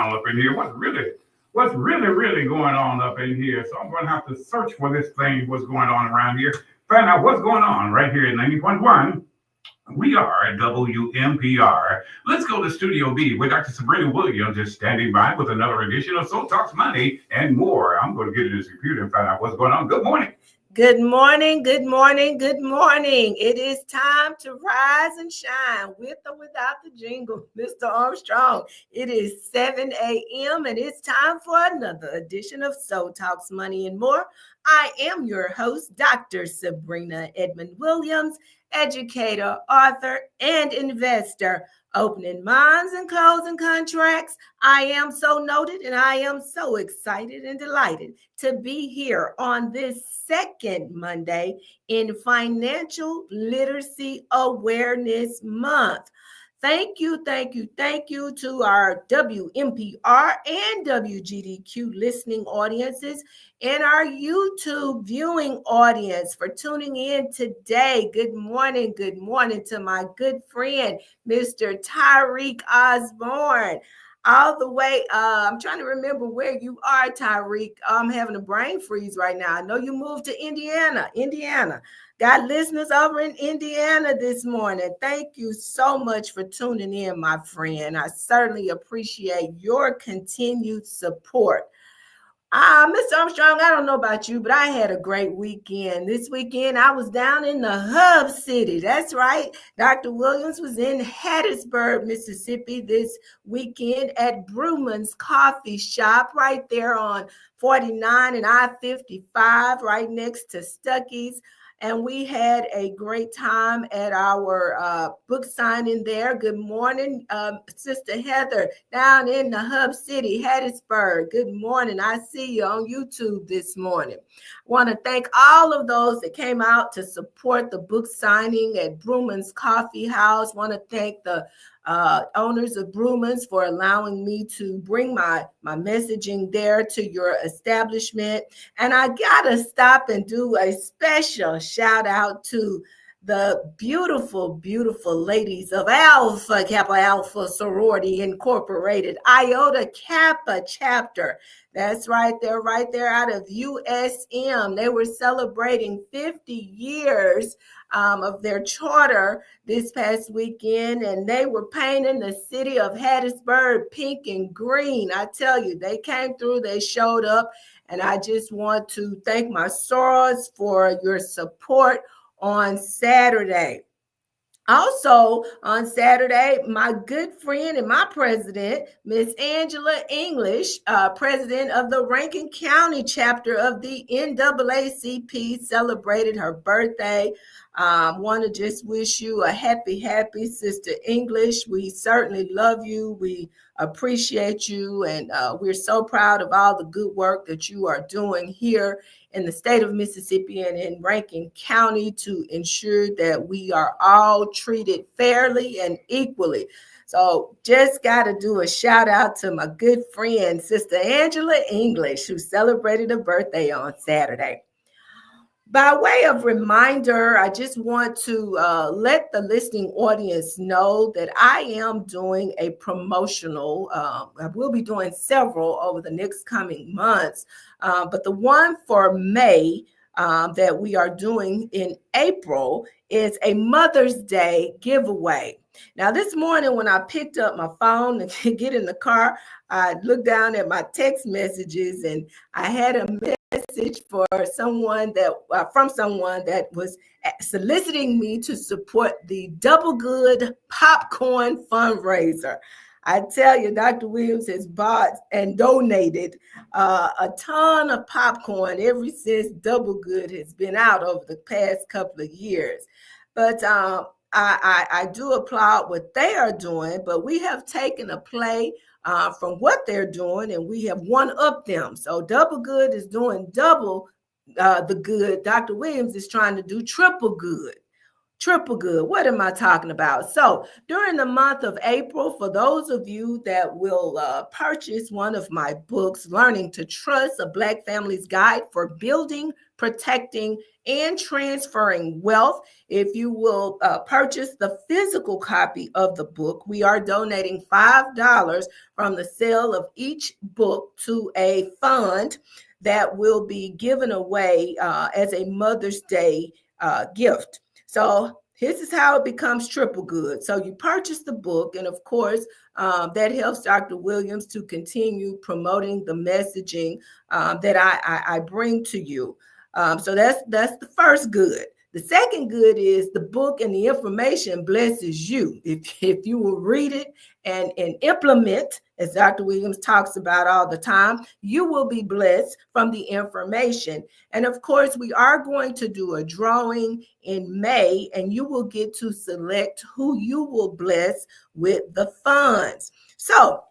up in here. What's really going on up in here? So I'm going to have to search for this thing, what's going on around here, find out what's going on right here at 90.1. We are WMPR. Let's go to Studio B where Dr. Sabrina Williams is standing by with another edition of So Talks Money and more. I'm going to get in this computer and find out what's going on. Good morning. Good morning, good morning, good morning. It is time to rise and shine with or without the jingle, Mr. Armstrong. It is 7 a.m. and it's time for another edition of So Talks Money and More. I am your host, Dr. Sabrina Edmond Williams, educator, author, and investor. Opening minds and closing contracts. I am so noted and I am so excited and delighted to be here on this second Monday in Financial Literacy Awareness Month. Thank you to our WMPR and WGDQ listening audiences and our YouTube viewing audience for tuning in today. Good morning to my good friend, Mr. Tyreek Osborne. All the way, I'm trying to remember where you are, Tyreek. I'm having a brain freeze right now. I know you moved to Indiana. Got listeners over in Indiana this morning. Thank you so much for tuning in, my friend. I certainly appreciate your continued support. Mr. Armstrong, I don't know about you, but I had a great weekend. This weekend, I was down in the hub city. That's right. Dr. Williams was in Hattiesburg, Mississippi this weekend at Brewman's Coffee Shop right there on 49 and I-55 right next to Stuckey's. And we had a great time at our book signing there. Good morning, Sister Heather, down in the hub city, Hattiesburg. Good morning. I see you on YouTube this morning. I want to thank all of those that came out to support the book signing at Brewman's Coffee House. Want to thank the owners of Brewman's for allowing me to bring my messaging there to your establishment. And I gotta stop and do a special shout out to the beautiful ladies of Alpha Kappa Alpha Sorority Incorporated, Iota Kappa chapter. That's right there out of USM. They were celebrating 50 years of their charter this past weekend, and they were painting the city of Hattiesburg pink and green. I tell you, they came through, they showed up, and I just want to thank my sorors for your support on Saturday. Also on Saturday, my good friend and my president, Miss Angela English, president of the Rankin County chapter of the NAACP, celebrated her birthday. Want to just wish you a happy Sister English. We certainly love you. We appreciate you, and we're so proud of all the good work that you are doing here in the state of Mississippi and in Rankin County to ensure that we are all treated fairly and equally. So just got to do a shout out to my good friend, Sister Angela English, who celebrated her birthday on Saturday. By way of reminder, I just want to let the listening audience know that I am doing a promotional. I will be doing several over the next coming months, but the one for May that we are doing in April is a Mother's Day giveaway. Now, this morning when I picked up my phone to get in the car, I looked down at my text messages and I had a message for someone that from someone that was soliciting me to support the Double Good Popcorn fundraiser. I tell you, Dr. Williams has bought and donated a ton of popcorn ever since Double Good has been out over the past couple of years. But I do applaud what they are doing, but we have taken a play from what they're doing, and we have one-upped them. So Double Good is doing double the good. Dr. Williams is trying to do triple good. Triple good. What am I talking about? So during the month of April, for those of you that will purchase one of my books, Learning to Trust, A Black Family's Guide for Building, Protecting, and Transferring Wealth, if you will purchase the physical copy of the book, we are donating $5 from the sale of each book to a fund that will be given away as a Mother's Day gift. So this is how it becomes triple good. So you purchase the book, and of course, that helps Dr. Williams to continue promoting the messaging that I bring to you. So that's the first good. The second good is the book and the information blesses you. If you will read it and implement, as Dr. Williams talks about all the time, you will be blessed from the information. And of course, we are going to do a drawing in May, and you will get to select who you will bless with the funds. So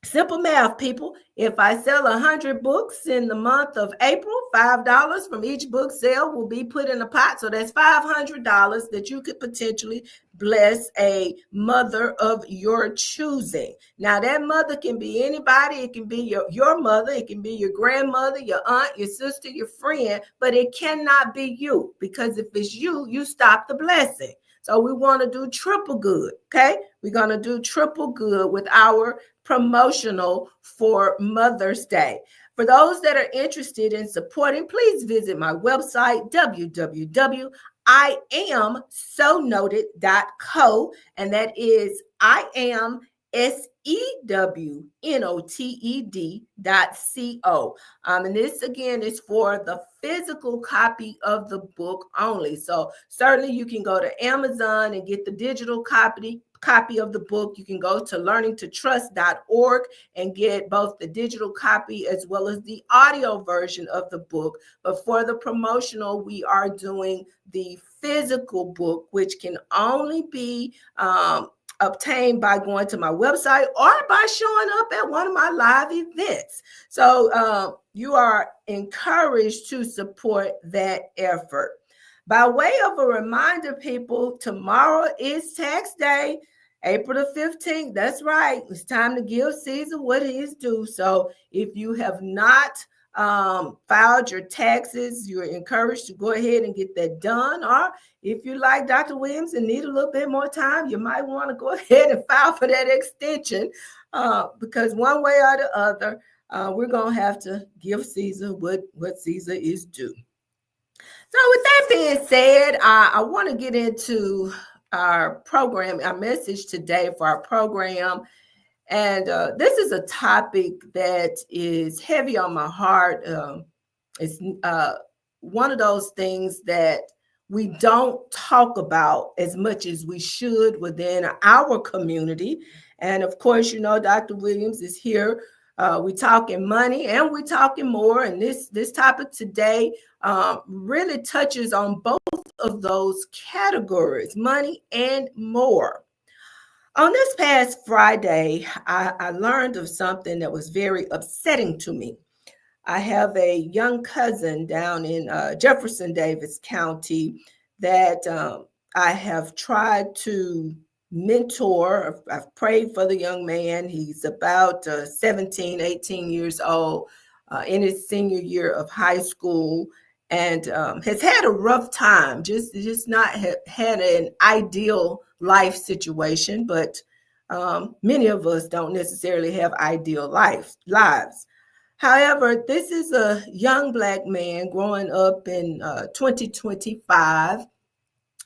simple math, people. If I sell 100 books in the month of April, $5 from each book sale will be put in a pot. So that's $500 that you could potentially bless a mother of your choosing. Now, that mother can be anybody. It can be your mother. It can be your grandmother, your aunt, your sister, your friend. But it cannot be you, because if it's you, you stop the blessing. So we want to do triple good, okay? We're going to do triple good with our promotional for Mother's Day. For those that are interested in supporting, please visit my website, www.iamsonoted.co, and that is SEWNOTED.co. And this again is for the physical copy of the book only. So certainly you can go to Amazon and get the digital copy of the book. You can go to learningtotrust.org and get both the digital copy as well as the audio version of the book. But for the promotional, we are doing the physical book, which can only be obtained by going to my website or by showing up at one of my live events. So you are encouraged to support that effort. By way of a reminder, people, tomorrow is tax day, April the 15th. That's right. It's time to give Caesar what is due. So if you have not filed your taxes, you're encouraged to go ahead and get that done. Or if you like Dr. Williams and need a little bit more time, you might want to go ahead and file for that extension because one way or the other, we're going to have to give Caesar what Caesar is due. So with that being said, I want to get into our program, our message today for our program. And this is a topic that is heavy on my heart. It's one of those things that we don't talk about as much as we should within our community. And of course, you know, Dr. Williams is here. We're talking money and we're talking more. And this topic today really touches on both of those categories, money and more. On this past Friday, I learned of something that was very upsetting to me. I have a young cousin down in Jefferson Davis County that I have tried to mentor. I've prayed for the young man. He's about 17, 18 years old, in his senior year of high school, and has had a rough time, just not had an ideal life situation. But many of us don't necessarily have ideal lives. However, this is a young Black man growing up in 2025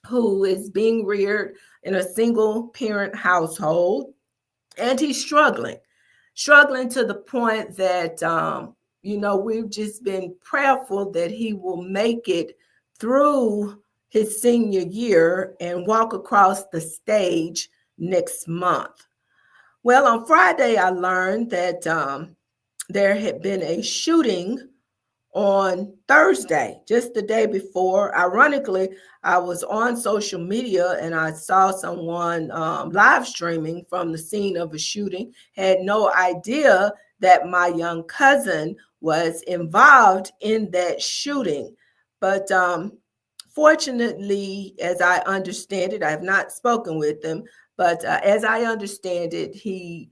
who is being reared in a single parent household, and he's struggling to the point that, we've just been prayerful that he will make it through his senior year and walk across the stage next month. Well, on Friday, I learned that there had been a shooting on Thursday, just the day before. Ironically, I was on social media and I saw someone live streaming from the scene of a shooting. Had no idea that my young cousin was involved in that shooting. But Fortunately, as I understand it, I have not spoken with him, but as I understand it,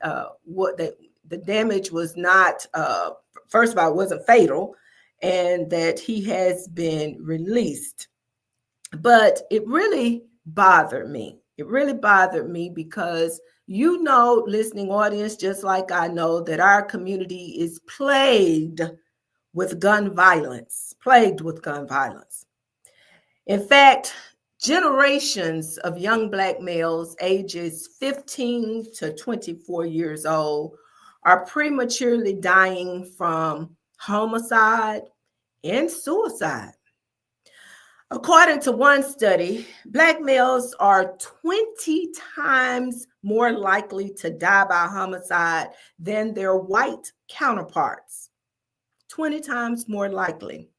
the damage was not, first of all, it wasn't fatal, and that he has been released. But it really bothered me. It really bothered me because listening audience, just like I know, that our community is plagued with gun violence, plagued with gun violence. In fact, generations of young Black males ages 15 to 24 years old are prematurely dying from homicide and suicide. According to one study, Black males are 20 times more likely to die by homicide than their white counterparts. 20 times more likely.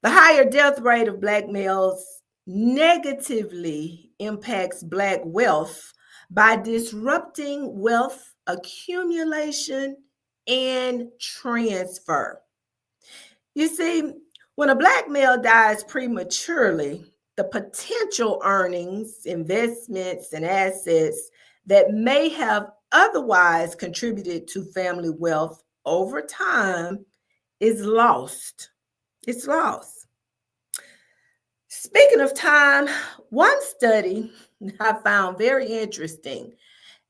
The higher death rate of Black males negatively impacts Black wealth by disrupting wealth accumulation and transfer. You see, when a Black male dies prematurely, the potential earnings, investments, and assets that may have otherwise contributed to family wealth over time is lost. It's lost. Speaking of time, one study I found very interesting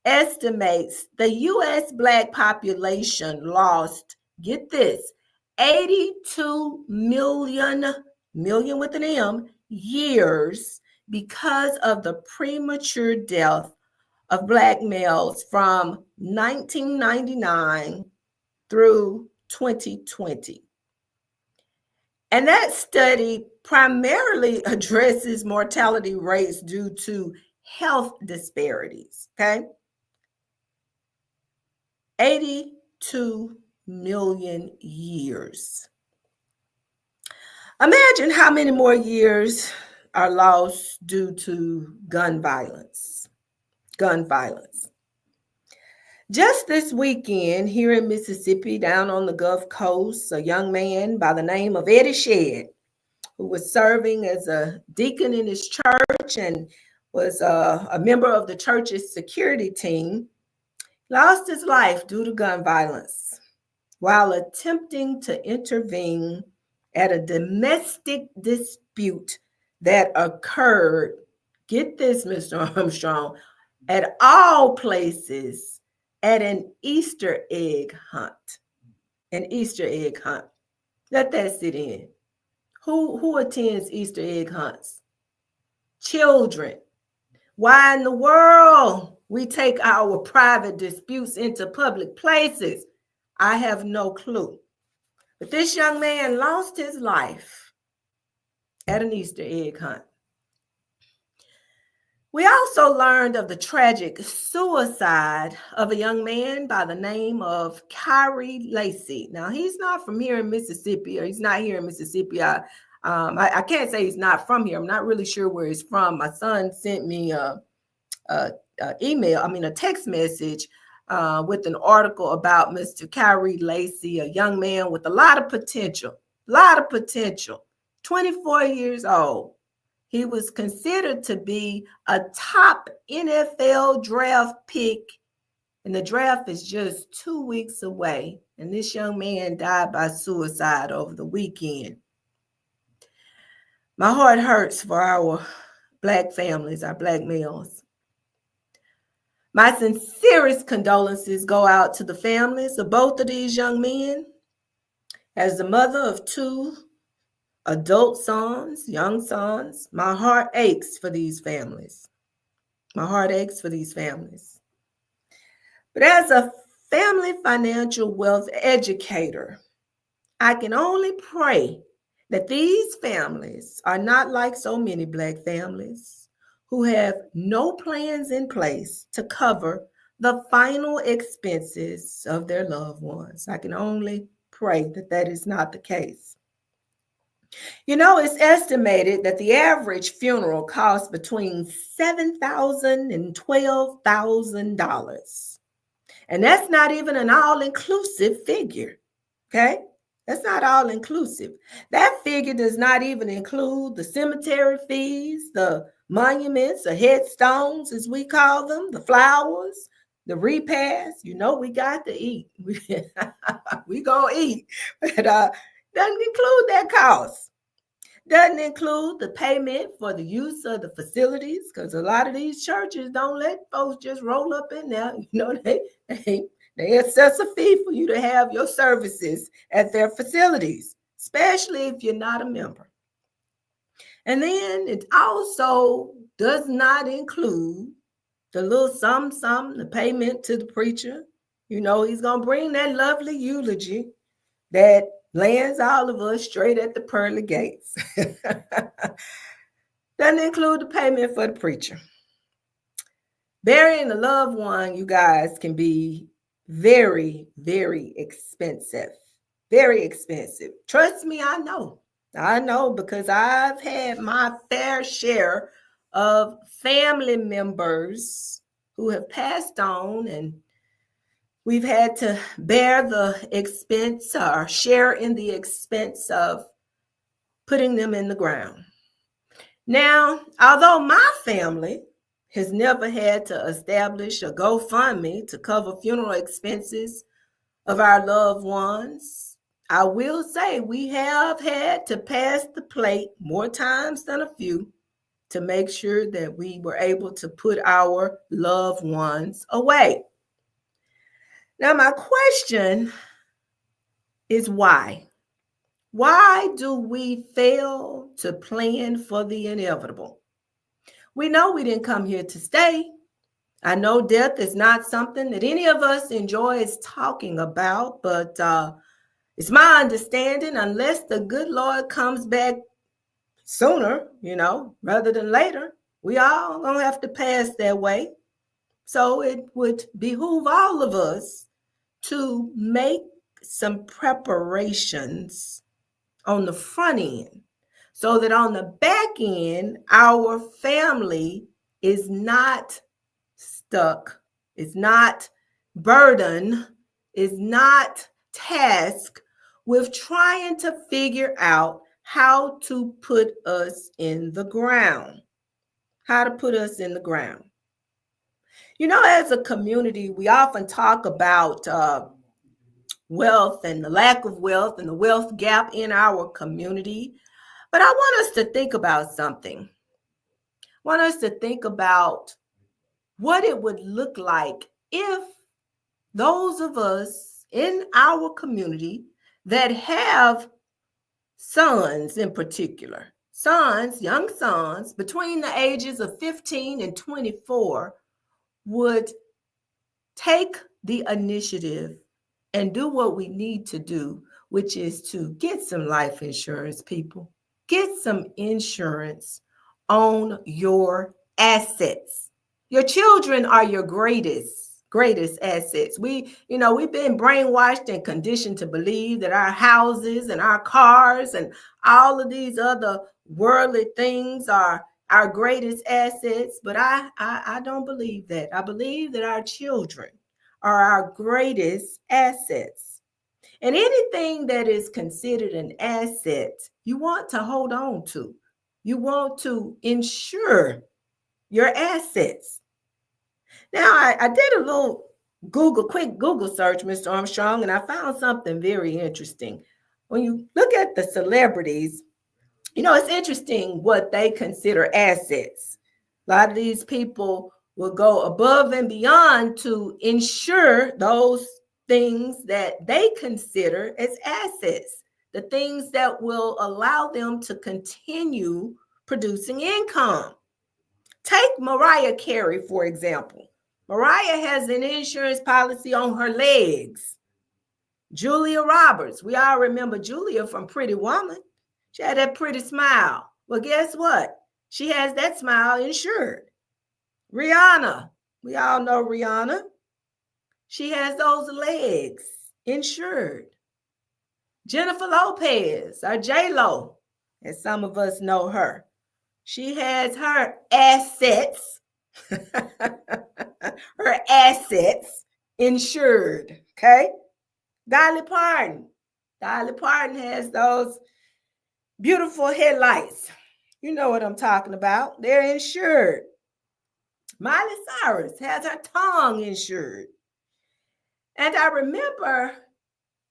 estimates the U.S. Black population lost, get this, 82 million with an M, years because of the premature death of Black males from 1999 through 2020. And that study primarily addresses mortality rates due to health disparities, okay? 82 million years. Imagine how many more years are lost due to gun violence. Gun violence. Just this weekend here in Mississippi, down on the Gulf Coast, a young man by the name of Eddie Shedd, who was serving as a deacon in his church and was a member of the church's security team, lost his life due to gun violence while attempting to intervene at a domestic dispute that occurred, get this, Mr. Armstrong, at all places at an Easter egg hunt. An Easter egg hunt. Let that sit in. Who attends Easter egg hunts? Children. Why in the world we take our private disputes into public places? I have no clue. But this young man lost his life at an Easter egg hunt. We also learned of the tragic suicide of a young man by the name of Kyrie Lacey. Now, he's not from here in Mississippi, or he's not here in Mississippi. I can't say he's not from here. I'm not really sure where he's from. My son sent me a text message with an article about Mr. Kyrie Lacey, a young man with a lot of potential, 24 years old. He was considered to be a top NFL draft pick, and the draft is just 2 weeks away. And this young man died by suicide over the weekend. My heart hurts for our Black families, our Black males. My sincerest condolences go out to the families of both of these young men. As the mother of two adult sons, young sons, my heart aches for these families. My heart aches for these families. But as a family financial wealth educator, I can only pray that these families are not like so many Black families who have no plans in place to cover the final expenses of their loved ones. I can only pray that that is not the case. You know, it's estimated that the average funeral costs between $7,000 and $12,000. And that's not even an all-inclusive figure, okay? That's not all inclusive. That figure does not even include the cemetery fees, the monuments, the headstones, as we call them, the flowers, the repast. You know, we got to eat. We gonna eat, but doesn't include that cost. Doesn't include the payment for the use of the facilities, because a lot of these churches don't let folks just roll up in there. You know, they assess a fee for you to have your services at their facilities, especially if you're not a member. And then it also does not include the little something, the payment to the preacher. You know, he's going to bring that lovely eulogy that lands all of us straight at the pearly gates. Doesn't include the payment for the preacher. Burying a loved one, you guys, can be very, very expensive. Very expensive. Trust me, I know. I know, because I've had my fair share of family members who have passed on, and we've had to bear the expense or share in the expense of putting them in the ground. Now, although my family has never had to establish a GoFundMe to cover funeral expenses of our loved ones, I will say we have had to pass the plate more times than a few to make sure that we were able to put our loved ones away. Now, my question is why? Why do we fail to plan for the inevitable? We know we didn't come here to stay. I know death is not something that any of us enjoys talking about, but it's my understanding, unless the good Lord comes back sooner, rather than later, we all gonna have to pass that way. So it would behoove all of us to make some preparations on the front end, so that on the back end, our family is not stuck, is not burdened, is not tasked with trying to figure out how to put us in the ground. How to put us in the ground. As a community, we often talk about wealth and the lack of wealth and the wealth gap in our community. But I want us to think about something. I want us to think about what it would look like if those of us in our community that have sons in particular, young sons between the ages of 15 and 24, would take the initiative and do what we need to do, which is to get some life insurance, people. Get some insurance on your assets. Your children are your greatest assets. We've been brainwashed and conditioned to believe that our houses and our cars and all of these other worldly things are our greatest assets, but I don't believe that. I believe that our children are our greatest assets. And anything that is considered an asset, you want to hold on to. You want to insure your assets. Now, I did a little quick Google search, Mr. Armstrong, and I found something very interesting. When you look at the celebrities, it's interesting what they consider assets. A lot of these people will go above and beyond to insure those things that they consider as assets, the things that will allow them to continue producing income. Take Mariah Carey, for example. Mariah has an insurance policy on her legs. Julia Roberts, we all remember Julia from Pretty Woman. She had that pretty smile. Well, guess what? She has that smile insured. Rihanna, we all know Rihanna. She has those legs insured. Jennifer Lopez, or J-Lo, as some of us know her. She has her assets, insured, okay? Dolly Parton, Dolly Parton has those beautiful headlights. You know what I'm talking about. They're insured. Miley Cyrus has her tongue insured. And I remember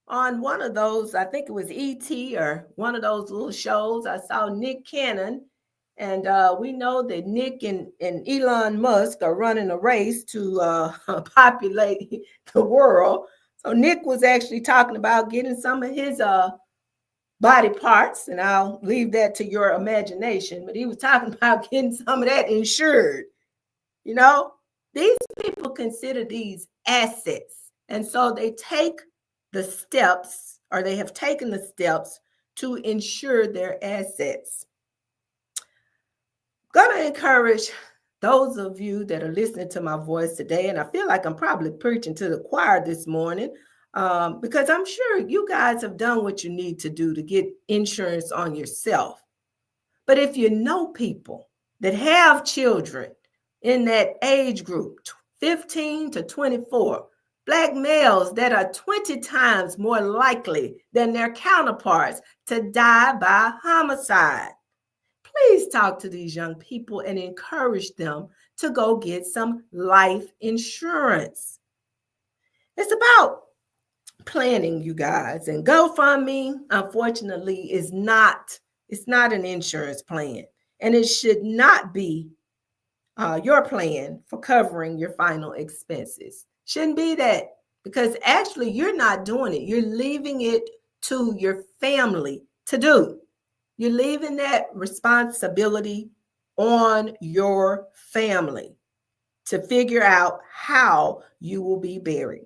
on one of those, I think it was ET or one of those little shows, I saw Nick Cannon. And we know that Nick and Elon Musk are running a race to populate the world. So Nick was actually talking about getting some of his body parts, and I'll leave that to your imagination, but he was talking about getting some of that insured. You know, these people consider these assets. And so they take the steps, or they have taken the steps to insure their assets. Going to encourage those of you that are listening to my voice today, and I feel like I'm probably preaching to the choir this morning, because I'm sure you guys have done what you need to do to get insurance on yourself. But if you know people that have children in that age group, 15 to 24, Black males that are 20 times more likely than their counterparts to die by homicide, please talk to these young people and encourage them to go get some life insurance. It's about planning, you guys. And GoFundMe, unfortunately, it's not an insurance plan. And it should not be your plan for covering your final expenses. Shouldn't be that, because actually you're not doing it. You're leaving it to your family to do. You're leaving that responsibility on your family to figure out how you will be buried.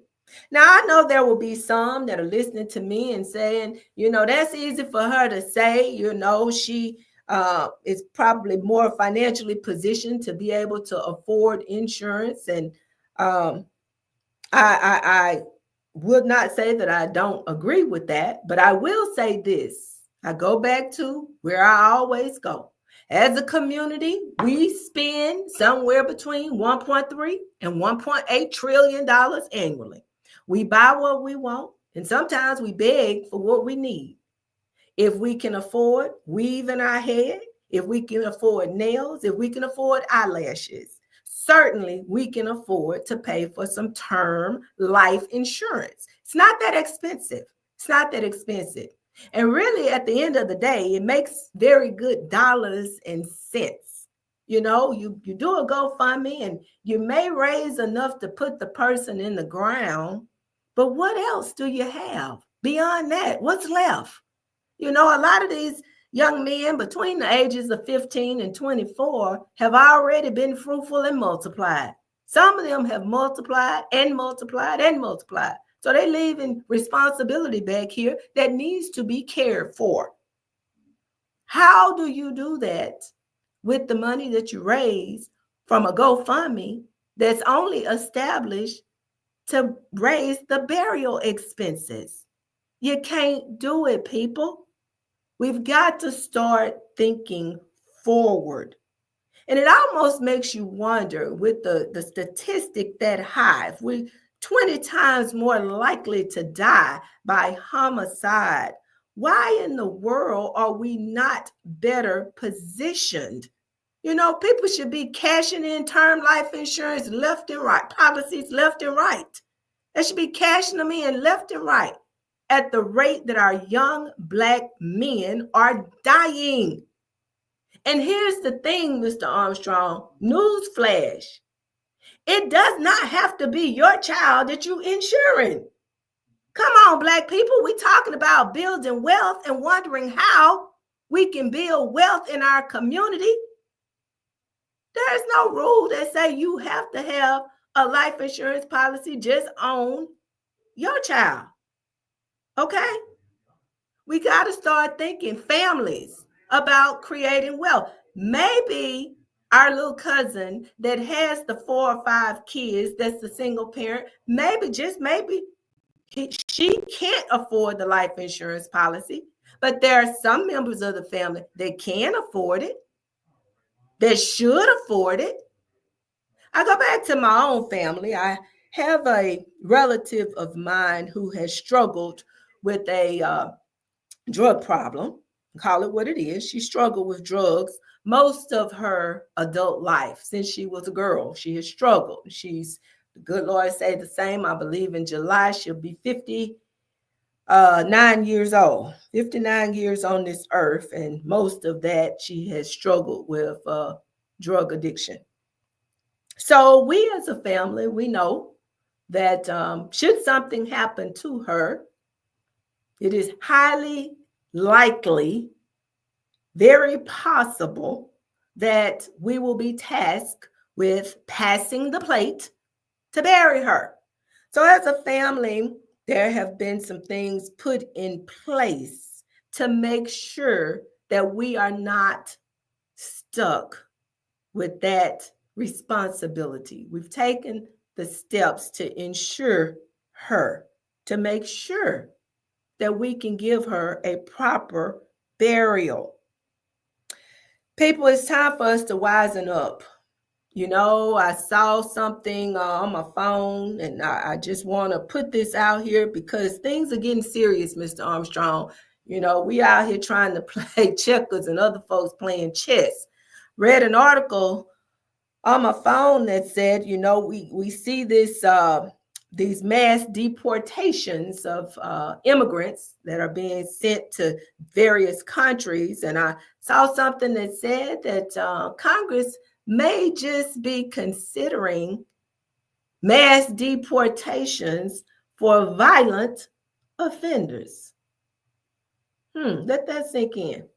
Now, I know there will be some that are listening to me and saying, that's easy for her to say. She is probably more financially positioned to be able to afford insurance. And I would not say that I don't agree with that, but I will say this. I go back to where I always go. As a community, we spend somewhere between $1.3 and $1.8 trillion annually. We buy what we want, and sometimes we beg for what we need. If we can afford weave in our head, if we can afford nails, if we can afford eyelashes, certainly we can afford to pay for some term life insurance. It's not that expensive. It's not that expensive. And really, at the end of the day, it makes very good dollars and cents. You do a GoFundMe and you may raise enough to put the person in the ground. But what else do you have beyond that? What's left? A lot of these young men between the ages of 15 and 24 have already been fruitful and multiplied. Some of them have multiplied and multiplied and multiplied. So they're leaving responsibility back here that needs to be cared for. How do you do that with the money that you raise from a GoFundMe that's only established to raise the burial expenses? You can't do it, people. We've got to start thinking forward. And it almost makes you wonder, with the statistic that high, if we're 20 times more likely to die by homicide, why in the world are we not better positioned? People should be cashing in term life insurance left and right, policies left and right. They should be cashing them in left and right at the rate that our young Black men are dying. And here's the thing, Mr. Armstrong, newsflash. It does not have to be your child that you insuring. Come on, Black people. We're talking about building wealth and wondering how we can build wealth in our community. There's no rule that say you have to have a life insurance policy just on your child. Okay? We got to start thinking families about creating wealth. Maybe our little cousin that has the 4 or 5 kids, that's the single parent, maybe, just maybe, she can't afford the life insurance policy, but there are some members of the family that can afford it, that should afford it. I go back to my own family. I have a relative of mine who has struggled with a drug problem. Call it what it is. She struggled with drugs most of her adult life. Since she was a girl, she has struggled. She's, the good Lord say the same. I believe in July she'll be 59 years old, 59 years on this earth, and most of that she has struggled with drug addiction. So we as a family, we know that should something happen to her, it is highly likely, very possible, that we will be tasked with passing the plate to bury her. So as a family, there have been some things put in place to make sure that we are not stuck with that responsibility. We've taken the steps to ensure her, to make sure that we can give her a proper burial. People, it's time for us to wisen up. You know, I saw something on my phone, and I just want to put this out here because things are getting serious, Mr. Armstrong. You know, we out here trying to play checkers and other folks playing chess. Read an article on my phone that said, you know, we see this these mass deportations of immigrants that are being sent to various countries. And I saw something that said that Congress may just be considering mass deportations for violent offenders. Let that sink in.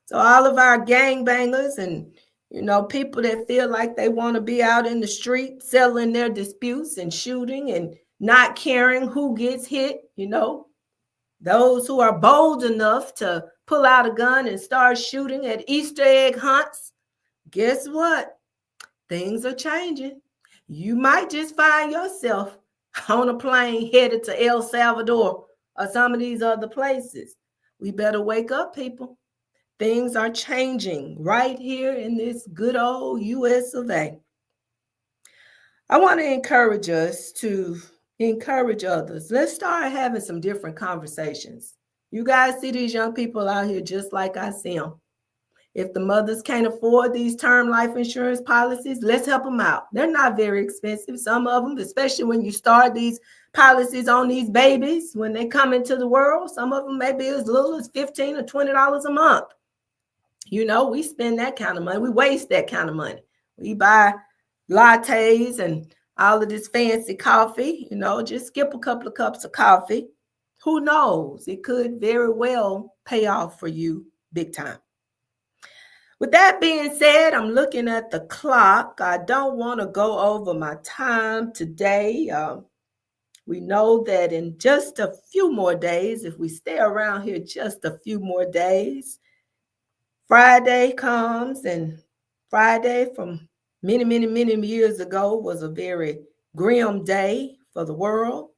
So all of our gangbangers and, you know, people that feel like they want to be out in the street settling their disputes and shooting and not caring who gets hit, you know, those who are bold enough to pull out a gun and start shooting at Easter egg hunts, guess what? Things are changing. You might just find yourself on a plane headed to El Salvador or some of these other places. We better wake up, people. Things are changing right here in this good old US of A. I want to encourage us to encourage others. Let's start having some different conversations. You guys see these young people out here just like I see them. If the mothers can't afford these term life insurance policies, let's help them out. They're not very expensive. Some of them, especially when you start these policies on these babies, when they come into the world, some of them may be as little as $15 or $20 a month. You know, we spend that kind of money. We waste that kind of money. We buy lattes and all of this fancy coffee, you know, just skip a couple of cups of coffee. Who knows? It could very well pay off for you big time. With that being said, I'm looking at the clock. I don't want to go over my time today. We know that in just a few more days, if we stay around here just a few more days, Friday comes, and Friday from many, many, many years ago was a very grim day for the world.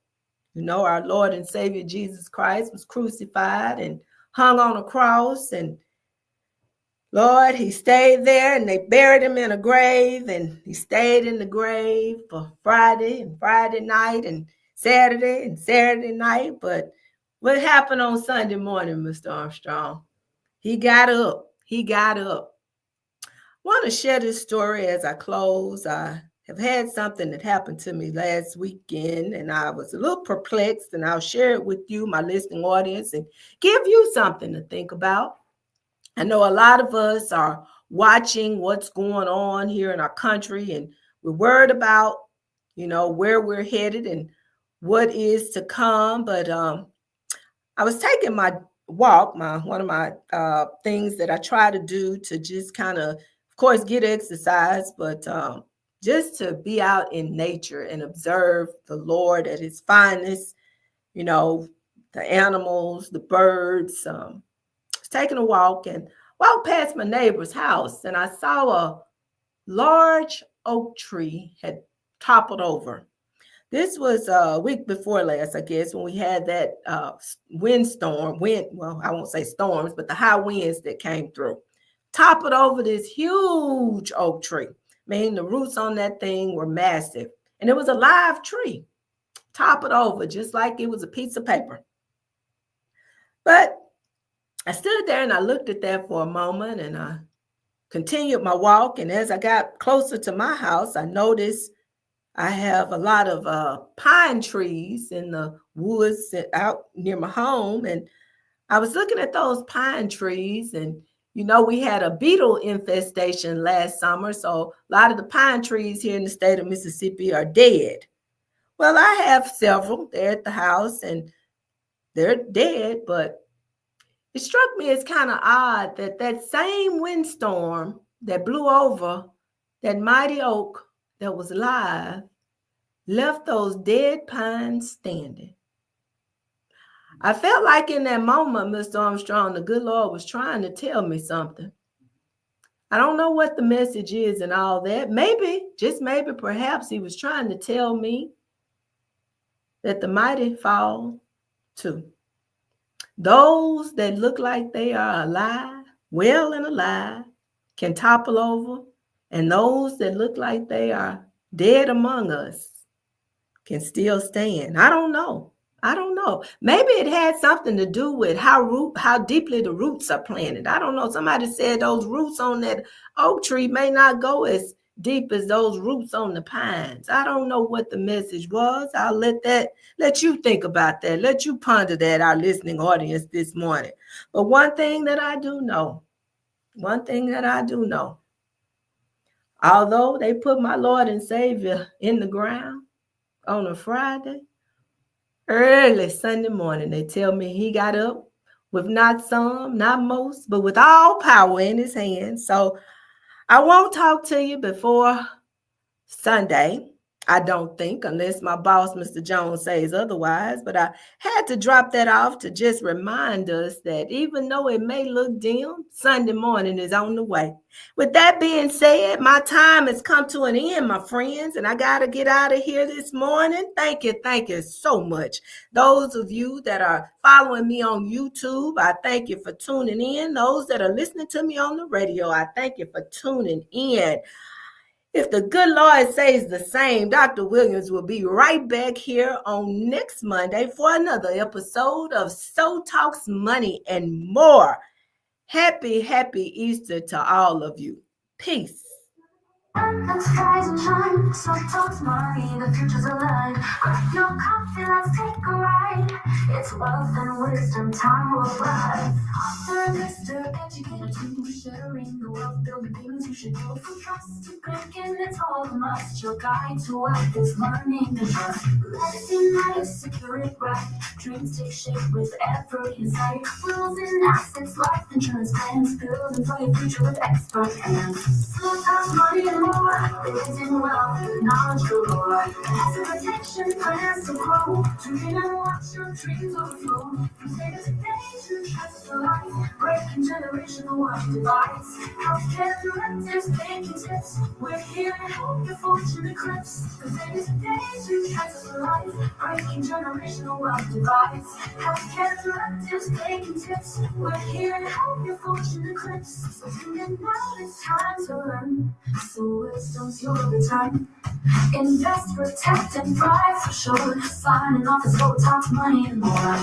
You know, our Lord and Savior Jesus Christ was crucified and hung on a cross, and Lord, he stayed there, and they buried him in a grave, and he stayed in the grave for Friday and Friday night and Saturday night. But what happened on Sunday morning, Mr. Armstrong? He got up. He got up. I want to share this story as I close. I have had something that happened to me last weekend, and I was a little perplexed, and I'll share it with you, my listening audience, and give you something to think about. I know a lot of us are watching what's going on here in our country, and we're worried about, you know, where we're headed and what is to come. But I was taking my walk, one of my things that I try to do to just kind of course, get exercise, but just to be out in nature and observe the Lord at his finest, you know, the animals, the birds. I was taking a walk and walked past my neighbor's house, and I saw a large oak tree had toppled over. This was a week before last, I guess, when we had that well, I won't say storms, but the high winds that came through. Toppled over this huge oak tree. I mean, the roots on that thing were massive. And it was a live tree. Toppled over just like it was a piece of paper. But I stood there and I looked at that for a moment and I continued my walk. And as I got closer to my house, I noticed I have a lot of pine trees in the woods out near my home. And I was looking at those pine trees, and we had a beetle infestation last summer. So a lot of the pine trees here in the state of Mississippi are dead. Well, I have several. They're at the house and they're dead, but it struck me as kind of odd that that same windstorm that blew over that mighty oak that was alive left those dead pines standing. I felt like in that moment, Mr. Armstrong, the good Lord was trying to tell me something. I don't know what the message is and all that. Maybe, just maybe, perhaps he was trying to tell me that the mighty fall too. Those that look like they are alive, well and alive, can topple over, and those that look like they are dead among us can still stand. I don't know. Maybe it had something to do with how deeply the roots are planted. I don't know. Somebody said those roots on that oak tree may not go as deep as those roots on the pines. I don't know what the message was. I'll let you think about that. Let you ponder that, our listening audience, this morning. But one thing that I do know, although they put my Lord and Savior in the ground on a Friday, early Sunday morning, they tell me he got up with not some, not most, but with all power in his hands. So I won't talk to you before Sunday, I don't think, unless my boss, Mr. Jones, says otherwise. But I had to drop that off to just remind us that even though it may look dim, Sunday morning is on the way. With that being said, my time has come to an end, my friends, and I got to get out of here this morning. Thank you so much. Those of you that are following me on YouTube, I thank you for tuning in. Those that are listening to me on the radio, I thank you for tuning in. If the good Lord says the same, Dr. Williams will be right back here on next Monday for another episode of So Talks Money and More. Happy Easter to all of you. Peace. Let's rise and shine, so talks money, the future's alive. Grab your coffee, let's take a ride. It's wealth and wisdom, time will rise. Author, Mr. Educator, too, sharing the wealth, building things you should know. From trust to banking, it's all a must. Your guide to wealth is learning and trust. Legacy matters, secure it right. Dreams take shape with effort in sight. Wills and assets, life insurance plans, building for your future with expert hands. So talks money and more, raising wealth, knowledge galore. Asset protection, plans to grow. Dream and watch your dreams overflow. From day to day, to trust for life. Breaking generational wealth divides. Healthcare directives, banking tips. We're here to help your fortune eclipse. From day to day, to trust for life. Breaking generational wealth divides. Healthcare directives, banking tips. We're here to help your fortune eclipse. So tune in now, it's time to learn. So wisdom's your return. Invest, protect, and thrive for sure. Signing off is what talks money and more.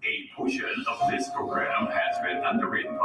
A portion of this program has been underwritten by